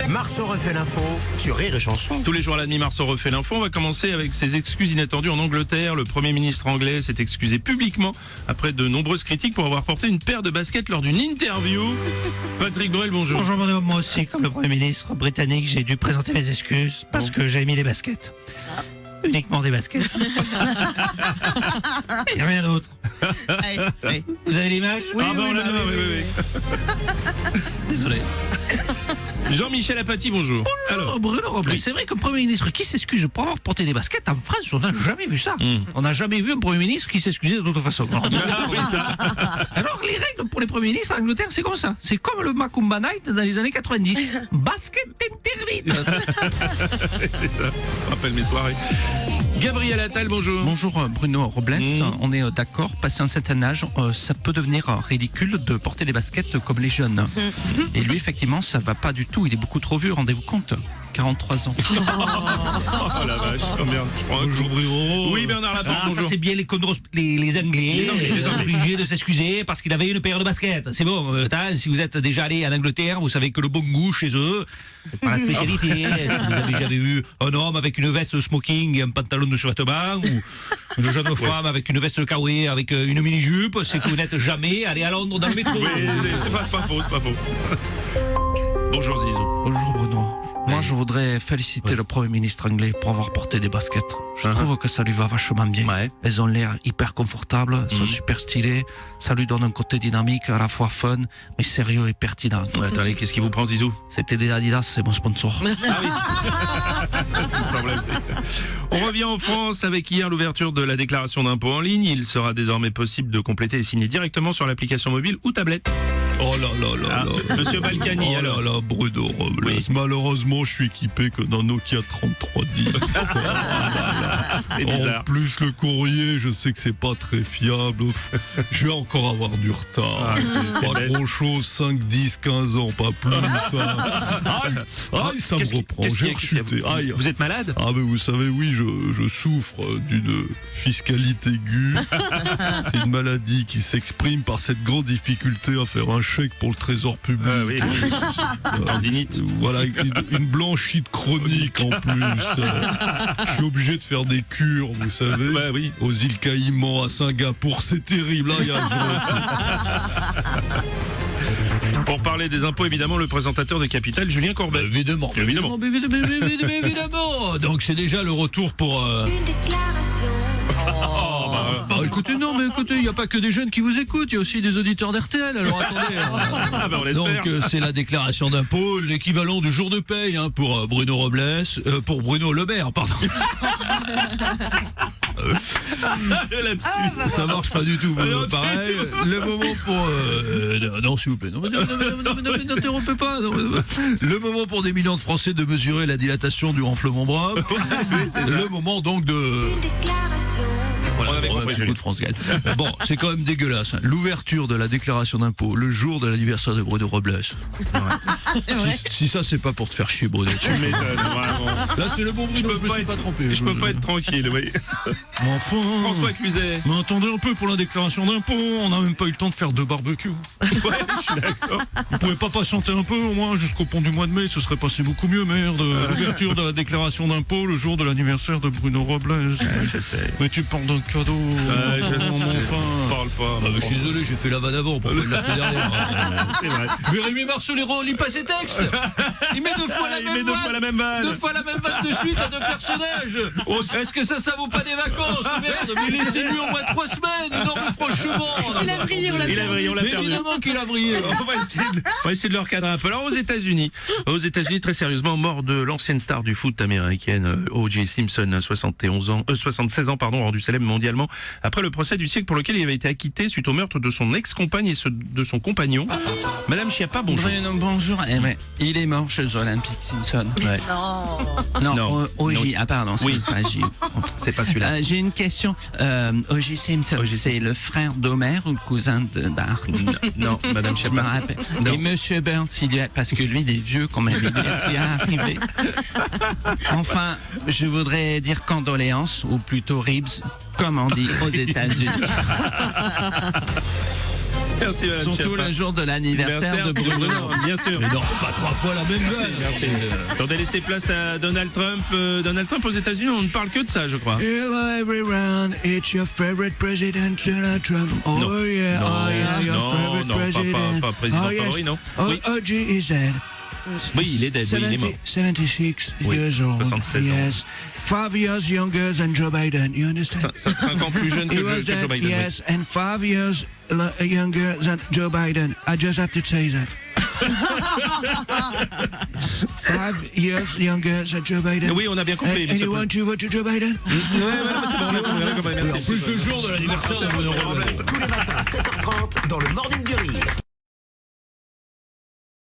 Marceau refait l'info sur Rire et Chanson. Tous les jours à la demi, Marceau refait l'info. On va commencer avec ses excuses inattendues en Angleterre. Le Premier ministre anglais s'est excusé publiquement après de nombreuses critiques pour avoir porté une paire de baskets lors d'une interview. Patrick Bruel, bonjour. Bonjour madame, moi aussi, comme le Premier ministre britannique, j'ai dû présenter mes excuses parce que j'avais mis des baskets. Uniquement des baskets. Et rien d'autre. Vous avez l'image? On l'a, oui. Désolé. Jean-Michel Apathy, bonjour. Alors, Bruno Robles, c'est vrai qu'un Premier ministre qui s'excuse pour avoir porté des baskets en France, on n'a jamais vu ça. On n'a jamais vu un Premier ministre qui s'excusait de toute façon. Oui, ça. Alors, les règles pour les Premiers ministres en Angleterre, c'est comme ça. C'est comme le Macumba Night dans les années 90. Basket interdite. C'est ça. Je rappelle mes soirées. Gabriel Attal, bonjour. Bonjour Bruno Robles, on est d'accord, passé un certain âge, ça peut devenir ridicule de porter des baskets comme les jeunes. Et lui, effectivement, ça va pas du tout, il est beaucoup trop vieux, rendez-vous compte. 43 ans. Oh la vache, oh merde, je prends un Bonjour Bruno. Oui, Bernard Laporte, Ça bonjour. c'est bien les Anglais, obligés de s'excuser parce qu'il avait une paire de baskets. C'est bon, si vous êtes déjà allé en Angleterre, vous savez que le bon goût chez eux, c'est pas la spécialité. Si vous avez jamais vu un homme avec une veste smoking et un pantalon de survêtement, ou une jeune femme avec une veste kawé avec une mini-jupe, c'est que vous n'êtes jamais allé à Londres dans le métro. Oui, c'est pas faux, c'est pas faux. Bonjour Zizou. Bonjour Bruno. Moi, je voudrais féliciter le Premier ministre anglais pour avoir porté des baskets. Je trouve que ça lui va vachement bien. Ouais. Elles ont l'air hyper confortables, sont super stylées. Ça lui donne un côté dynamique, à la fois fun, mais sérieux et pertinent. Ouais, attendez, qu'est-ce qui vous prend Zizou? C'était des Adidas, c'est mon sponsor. Ah oui. Ça me semblait aussi. On revient en France avec hier l'ouverture de la déclaration d'impôt en ligne. Il sera désormais possible de compléter et signer directement sur l'application mobile ou tablette. Oh là là là là. Monsieur Balkany, Oh alors. là là, Bruno Robles. Oui. Malheureusement, je suis équipé que d'un Nokia 3310. C'est En bizarre. plus, le courrier, je sais que c'est pas très fiable. Je vais encore avoir du retard. Ah, c'est Pas bête. grand chose, 5, 10, 15 ans, pas plus. Aïe, ça me reprend. J'ai rechuté. Aïe. Vous êtes malade? Ah mais vous savez, oui, je souffre d'une fiscalité aiguë. C'est une maladie qui s'exprime par cette grande difficulté à faire un chèque pour le trésor public. Ah oui. Tendinite. Voilà, une blanchite chronique en plus. Je suis obligé de faire des cures, vous savez, Bah oui. aux îles Caïmans, à Singapour, c'est terrible. Là, il y a Pour parler des impôts, évidemment, le présentateur de Capital, Julien Courbet. Évidemment. Évidemment. Évidemment. Donc c'est déjà le retour pour... Une déclaration. Bah écoutez, non mais écoutez, il n'y a pas que des jeunes qui vous écoutent, il y a aussi des auditeurs d'RTL, alors attendez. Ah ben on l'espère. Donc c'est la déclaration d'impôt, l'équivalent du jour de paye pour Bruno Robles, pour Bruno Le Maire, pardon. Ça marche pas du tout, Bruno, non, pareil. Le moment pour... non, s'il vous plaît, non, n'interrompez pas. Non, le moment pour des millions de Français de mesurer la dilatation du renflement bras. Le moment donc de... Une déclaration. On avait Ouais, compris, un petit Julien. coup de France Gall. Bon, c'est quand même dégueulasse. Hein. L'ouverture de la déclaration d'impôt le jour de l'anniversaire de Bruno Robles. Si ça, c'est pas pour te faire chier, Bruno. Tu m'étonnes, vraiment. Là, c'est le bon Bruno, je me suis pas trompé. Je peux pas être tranquille, oui. Mais enfin... François Cluzet. Mais attendez un peu pour la déclaration d'impôt, on n'a même pas eu le temps de faire 2 barbecues. Ouais, je suis d'accord. Vous pouvez pas patienter un peu au moins jusqu'au pont du mois de mai, ce serait passé beaucoup mieux, merde. L'ouverture de la déclaration d'impôt le jour de l'anniversaire de Bruno Robles. Je sais. Mais tu parles d'un cadeau. Je parle pas. Ah, je suis désolé, j'ai fait la vanne avant, pourquoi il l'a fait derrière. C'est vrai. Mais Rémi Marcelero, lis pas ses textes. Il met 2 fois la Il même met 2 fois la même vanne. 2 fois la même vanne de suite à 2 personnages. Est-ce que ça vaut pas des vacances, merde? Mais laissez-lui au moins 3 semaines. Non, mais franchement. Il a brillé, on l'a Il a brillé, on l'a Mais perdu. évidemment qu'il a brillé. On va essayer de le recadrer un peu. Alors aux États-Unis, très sérieusement, mort de l'ancienne star du foot américaine O.J. Simpson, 76 ans, rendu célèbre mondialement après le procès du siècle pour lequel il avait été acquitté suite au meurtre de son ex-compagne et de son compagnon. Madame Chiappa, bonjour. Bruno, bonjour. Il est mort chez les Olympiques Simpson. Ouais. Non. Non, O.J. Ah pardon, c'est Oui. pas J. C'est pas celui-là. J'ai une question. O.J. Simpson, c'est le frère d'Homer ou le cousin de Bart? Non, Madame Je me Chiappa. rappelle. Non. Et Monsieur Burns, parce que lui, il est vieux quand même, il est arrivé. Enfin, je voudrais dire condoléances, ou plutôt ribs, comme on dit aux États-Unis. Merci, madame Surtout Schiappa. le jour de l'anniversaire de Bruno. Bien sûr. Mais non, pas 3 fois la même vanne. Merci. Attendez, laissez place à Donald Trump. Donald Trump aux États-Unis, on ne parle que de ça, je crois. Hello everyone, it's your favorite president, Donald Trump. Oh Non. yeah, Non. oh yeah, your Non, favorite non, president. pas président oh, yes. favori, non. Oh, Oui. OG is dead. Oui, il est dead, oui, il est mort. 76 Oui, years old. 76 ans. Yes. 5 years younger than Joe Biden, you understand? 5 ans plus jeune He que was Joe dead, Biden. yes, and 5 years younger than Joe Biden. I just have to say that. 5 years younger than Joe Biden. Oui, on a bien compris. And you want to vote to Joe Biden? Merci. Plus le jour de l'anniversaire de Bruno Robles. Tous les matins, 7h30, dans le Morning du Rire.